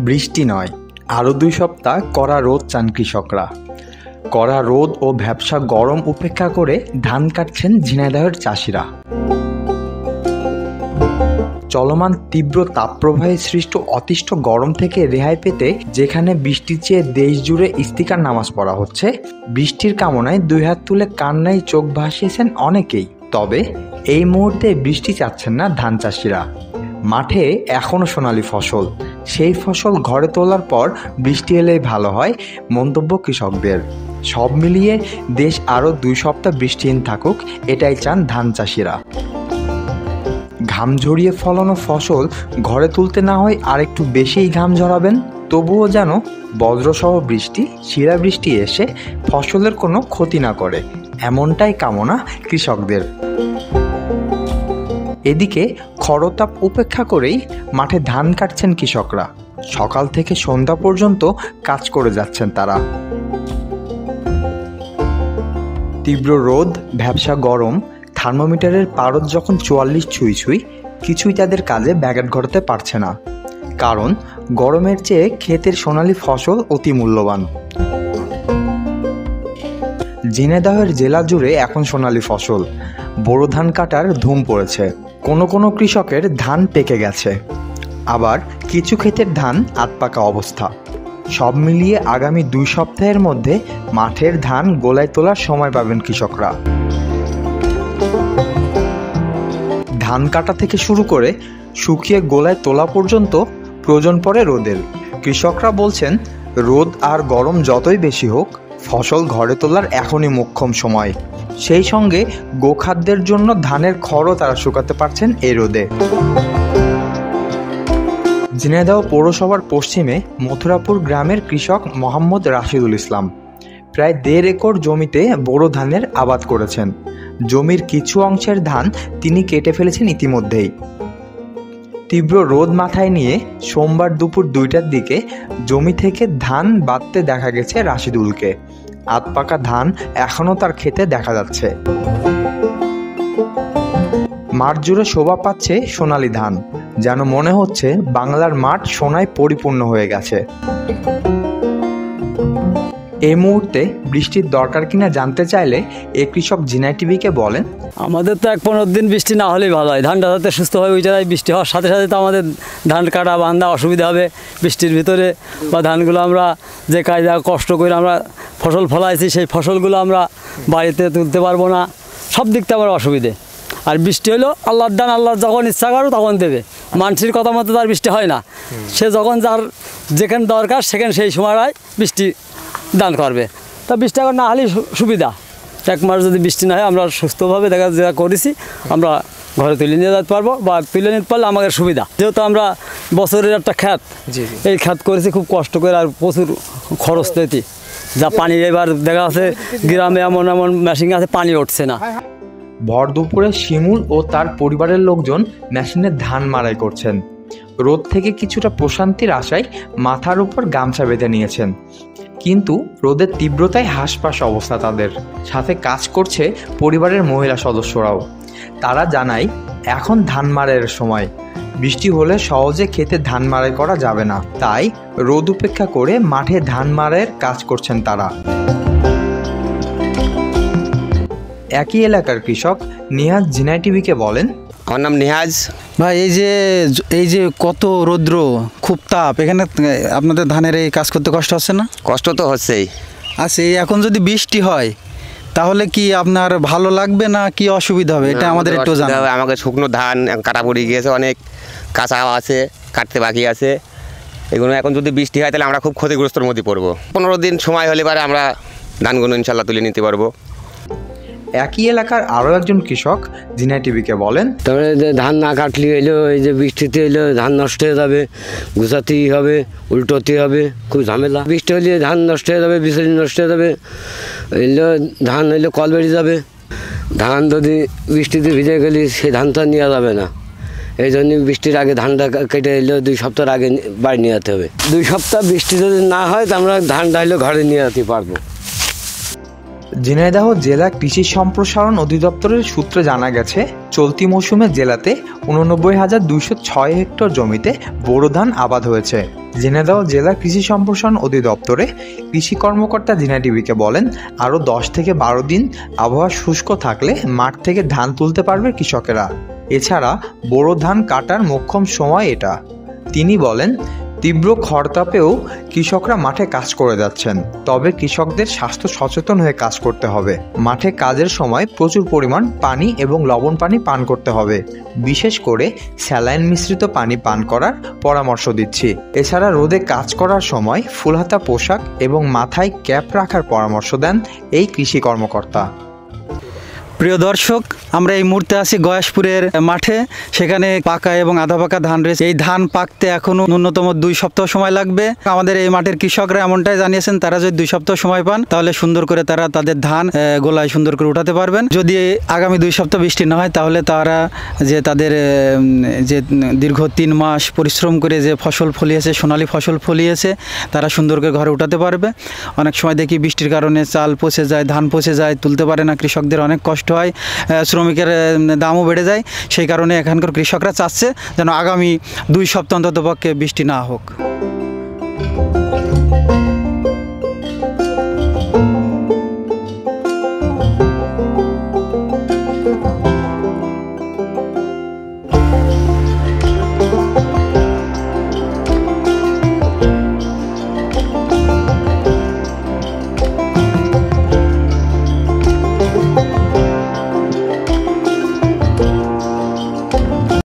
বৃষ্টি নয়, আরও 2 সপ্তাহ কড়া রোদ চান কৃষকরা। কড়া রোদ ও ভ্যাপসা গরম উপেক্ষা করে ধান কাটছেন ঝিনাইদহের চাষিরা। চলমান তীব্র তাপপ্রবাহে সৃষ্ট অতিষ্ঠ গরম থেকে রেহাই পেতে যেখানে বৃষ্টি চেয়ে দেশ জুড়ে ইস্তিকার নামাজ পড়া হচ্ছে, বৃষ্টির কামনায় 2 হাত তুলে কান্নায় চোখ ভাসিয়েছেন অনেকেই। তবে এই মুহূর্তে বৃষ্টি চাচ্ছেন না ধান চাষিরা। মাঠে এখনও সোনালি ফসল, সেই ফসল ঘরে তোলার পর বৃষ্টি এলেই ভালো হয় মন্তব্য কৃষকদের। সব মিলিয়ে দেশ আরও 2 সপ্তাহ বৃষ্টিহীন থাকুক, এটাই চান ধান চাষিরা। ঘাম ঝরিয়ে ফলানো ফসল ঘরে তুলতে না হয় আরেকটু বেশিই ঘাম ঝরাবেন, তবুও যেন বজ্রসহ বৃষ্টি, শিলাবৃষ্টি এসে ফসলের কোনো ক্ষতি না করে, এমনটাই কামনা কৃষকদের। এদিকে খরতাপ উপেক্ষা করেই মাঠে ধান কাটছেন কৃষকরা। সকাল থেকে সন্ধ্যা পর্যন্ত কাজ করে যাচ্ছেন তারা। তীব্র রোদ, ভ্যাপসা গরম, থার্মোমিটারের পারদ যখন 44 ছুঁই কিছুই তাদের কাজে ব্যাঘাত ঘটাতে পারছে না। কারণ গরমের চেয়ে ক্ষেতের সোনালি ফসল অতি মূল্যবান। ঝিনাইদহের জেলা জুড়ে এখন সোনালি ফসল, বোরো ধান কাটার ধুম পড়েছে। কোনো কৃষকের ধান পেকে গেছে, আবার কিছু ক্ষেতের ধান আধপাকা অবস্থা। সব মিলিয়ে আগামী 2 সপ্তাহের মধ্যে মাঠের ধান গোলায় তোলার সময় পাবেন কৃষকরা। ধান কাটা থেকে শুরু করে শুকিয়ে গোলায় তোলা পর্যন্ত প্রয়োজন পড়ে রোদের। কৃষকরা বলছেন, রোদ আর গরম যতই বেশি হোক, ফসল ঘরে তোলার এখনই মোক্ষম সময়। সেই সঙ্গে গোখাদ্যের জন্য ধানের খড়ও তারা শুকাতে পারছেন এই রোদে। ঝিনাইদহ পৌরসভার পশ্চিমে মথুরাপুর গ্রামের কৃষক মোহাম্মদ রাশিদুল ইসলাম প্রায় 1.5 একর জমিতে বোরো ধানের আবাদ করেছেন। জমির কিছু অংশের ধান তিনি কেটে ফেলেছেন ইতিমধ্যেই। তীব্র রোদ মাথায় নিয়ে সোমবার দুপুর 2টার দিকে জমি থেকে ধান বাঁধতে দেখা গেছে রাশিদুলকে। আধপাকা ধান এখনও তার ক্ষেতে দেখা যাচ্ছে। মাঠ জুড়ে শোভা পাচ্ছে সোনালি ধান, যেন মনে হচ্ছে বাংলার মাঠ সোনায় পরিপূর্ণ হয়ে গেছে। এই মুহূর্তে বৃষ্টির দরকার কিনা জানতে চাইলে এ কৃষক ঝিনাই টিভিকে বলেন, আমাদের তো 15 দিন বৃষ্টি না হলেই ভালো হয়। ধানটা যাতে সুস্থ হয়, ওই জায়গায় বৃষ্টি হওয়ার সাথে সাথে তো আমাদের ধান কাটা বান্ধা অসুবিধা হবে বৃষ্টির ভিতরে, বা ধানগুলো আমরা যে কায়দা কষ্ট করে আমরা ফসল ফলাইছি সেই ফসলগুলো আমরা বাড়িতে তুলতে পারবো না। সব দিক থেকে আমার অসুবিধে। আর বৃষ্টি হলো আল্লাহর দান, আল্লাহ যখন ইচ্ছা করো তখন দেবে। মানুষের কথা মতো তার বৃষ্টি হয় না, সে যখন যার যেখানে দরকার সেখানে সেই সময়টায় বৃষ্টি দান করবে। তা বৃষ্টি এখন না হলেই সুবিধা। 1 মাস যদি বৃষ্টি না হয় আমরা সুস্থভাবে যেটা করেছি আমরা ঘরে তুলে নিয়ে যেতে পারবো, বা তুলে নিতে পারলে আমাদের সুবিধা। যেহেতু আমরা বছরের একটা খ্যাত, এই খ্যাত করেছি খুব কষ্ট করে, আর প্রচুর খরচ পেতে যা পানি এবার দেখা আছে গ্রামে এমন মেশিন আছে পানি উঠছে না। ভর দুপুরে শিমুল ও তার পরিবারের লোকজন মেশিনে ধান মাড়াই করছেন। রোদ থেকে কিছুটা প্রশান্তির আশায় মাথার উপর গামছা বেঁধে নিয়েছেন, কিন্তু রোদের তীব্রতায় হাঁসফাঁস অবস্থা তাদের। সাথে কাজ করছে পরিবারের মহিলা সদস্যরাও। তারা জানায়, এখন ধান মাড়াইয়ের সময়, বৃষ্টি হলে সহজে খেতে ধান মাড়াই করা যাবে না, তাই রোদ উপেক্ষা করে মাঠে ধান মাড়াইয়ের কাজ করছেন তারা। একই এলাকার কৃষক নিহাজ ঝিনাই টিভিকে বলেন, আমার নাম নিহাজ ভাই। এই যে কত রৌদ্র, খুব তাপ, এখানে আপনাদের ধানের এই কাজ করতে কষ্ট হচ্ছে না? কষ্ট তো হচ্ছেই। আচ্ছা, এখন যদি বৃষ্টি হয় তাহলে কি আপনার ভালো লাগবে না কি অসুবিধা হবে, এটা আমাদের একটু জানাবেন। আমাকে শুকনো ধান কাটা পড়ে গিয়েছে, অনেক কাঁচা আছে, কাটতে বাকি আছে। এগুলো এখন যদি বৃষ্টি হয় তাহলে আমরা খুব ক্ষতিগ্রস্তর মধ্যে পড়বো। 15 দিন সময় হলে পরে আমরা ধানগুলো ইনশাল্লাহ তুলে নিতে পারবো। একই এলাকার আরও একজন কৃষক ঝিনাই টিভিকে বলেন, তারপরে যে ধান না কাটলে এলো, এই যে বৃষ্টিতে এলো ধান নষ্ট হয়ে যাবে, গুছাতেই হবে, উল্টোতে হবে, খুব ঝামেলা। বৃষ্টি হলে ধান নষ্ট হয়ে যাবে, বিচুলি নষ্ট হয়ে যাবে, এলো ধান হইলে কল বেরিয়ে যাবে। ধান যদি বৃষ্টিতে ভিজে গেলে সেই ধান তো আর নেওয়া যাবে না। এই জন্য বৃষ্টির আগে ধানটা কেটে এলো 2 সপ্তাহ আগে বাড়ি নিয়ে যেতে হবে। 2 সপ্তাহ বৃষ্টি যদি না হয় তো আমরা ধানটা হইলে ঘরে নিয়ে যেতে পারবো। ঝিনাইদহ জেলা কৃষি সম্প্রসারণ অধিদপ্তরের সূত্রে জানা গেছে, চলতি মৌসুমে জেলাতে 89,206 হেক্টর জমিতে বোরো ধান আবাদ হয়েছে। ঝিনাইদহ জেলা কৃষি সম্প্রসারণ অধিদপ্তরে কৃষি কর্মকর্তা ঝিনাই টিভিকে বলেন, আরও 10 থেকে 12 দিন আবহাওয়া শুষ্ক থাকলে মাঠ থেকে ধান তুলতে পারবে কৃষকেরা। এছাড়া বোরো ধান কাটার মোক্ষম সময় এটা। তিনি বলেন, তীব্র খরতাপেও কৃষকরা মাঠে কাজ করে যাচ্ছেন, তবে কৃষকদের স্বাস্থ্য সচেতন হয়ে কাজ করতে হবে। মাঠে কাজের সময় প্রচুর পরিমাণ পানি এবং লবণ পানি পান করতে হবে। বিশেষ করে স্যালাইন মিশ্রিত পানি পান করার পরামর্শ দিচ্ছি। এছাড়া রোদে কাজ করার সময় ফুলহাতা পোশাক এবং মাথায় ক্যাপ রাখার পরামর্শ দেন এই কৃষি কর্মকর্তা। প্রিয় দর্শক, আমরা এই মুহূর্তে আছি গয়াসপুরের মাঠে। সেখানে পাকা এবং আধা পাকা ধান রয়েছে। এই ধান পাকতে এখনো ন্যূনতম 2 সপ্তাহ সময় লাগবে। আমাদের এই মাঠের কৃষকরা এমনটাই জানিয়েছেন, তারা যদি 2 সপ্তাহ সময় পান তাহলে সুন্দর করে তারা তাদের ধান গোলায় সুন্দর করে উঠাতে পারবেন। যদি আগামী 2 সপ্তাহ বৃষ্টি না হয় তাহলে তারা যে তাদের যে দীর্ঘ 3 মাস পরিশ্রম করে যে ফসল ফলিয়েছে, সোনালী ফসল ফলিয়েছে, তারা সুন্দর করে ঘরে উঠাতে পারবে। অনেক সময় দেখি বৃষ্টির কারণে চাল পচে যায়, ধান পচে যায়, তুলতে পারে না, কৃষকদের অনেক কষ্ট হয়, শ্রমিকের দামও বেড়ে যায়। সেই কারণে এখানকার কৃষকরা চাচ্ছে যেন আগামী 2 সপ্তাহ অন্তত পক্ষে বৃষ্টি না হোক।